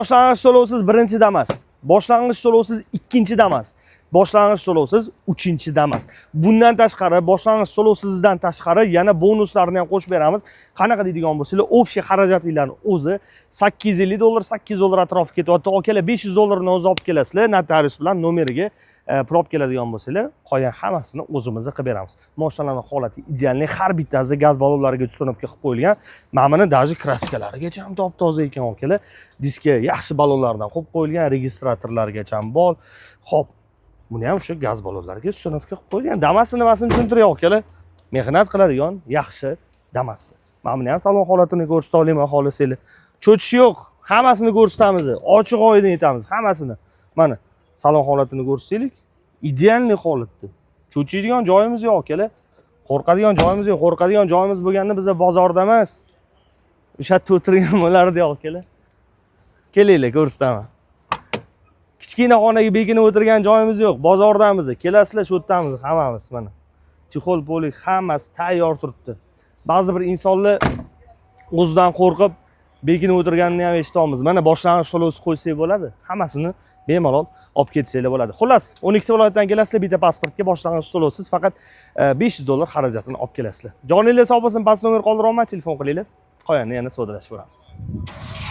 Boshlang'ich to'lovsiz birinchida emas. Boshlang'ich to'lovsiz ikkinchida emas. Boshlang'ich to'lovsiz uchinchida emas. Bundan tashqari, boshlang'ich to'lovsizdan tashqari yana bonuslarni ham qo'shib beramiz. Qanaqa deydigan bo'lsanglar, общий xarajatinglarni o'zi $850, $800 atrofiga ketyapti. Okalar $500 ni o'zi olib kelasizlar, notarius bilan nomeriga prop keladigan bo'lsanglar, qolgan hammasini o'zimiz qilib beramiz. Mashinalarning holati idealni, har bittasi gaz ballonlariga ustunovka qilib qo'yilgan. Mana buni даже kraskalarigacha ham top-toza ekan okalar. Diska yaxshi ballonlardan qo'yib qo'yilgan, registratorlargacha ham bor. Xo'p, buni ham o'sha gaz ballonlariga ustunovka qilib qo'yilgan. Damasini nimasini tushuntiryapti okalar. Mehnat qiladigan yaxshi Damaslar. Mana buni ham salon holatini ko'rsata olaman xohlasanglar. Cho'chish yo'q, hammasini ko'rsatamiz. Ochiq oydin aytamiz hammasini. Mana salon holatini ko'rsataylik. Idealniy holatda. Cho'chiydigan joyimiz yo'q akalar. Qo'rqadigan joyimiz yo'q. Qo'rqadigan joyimiz bo'lganda bizda bozorda emas. O'sha yerda o'tirgan bo'lardi akalar. Kelinglar ko'rsataman. Kichkina xonaga bekinib o'tirgan joyimiz yo'q. Bozordamiz. Kelasizlar shu yerdamiz hammamiz mana. Chixol polik hammasi tayyor turibdi. Ba'zi bir insonlar o'zidan qo'rqib bekinib o'tirganini ham eshitamiz. Mana boshlang'ich to'lovsiz qo'ysak bo'ladi. Hammasini bemalol olib ketsanglar bo'ladi. Xullas, 12 viloyatdan kelasizlar, bitta pasportga boshlang'ich to'lovsiz faqat $500 xarajatini olib kelasizlar. Joninglar sog' bo'lsin, past nomer qoldirolmay telefon qilinglar. Qolganini yana savdolashib ko'ramiz.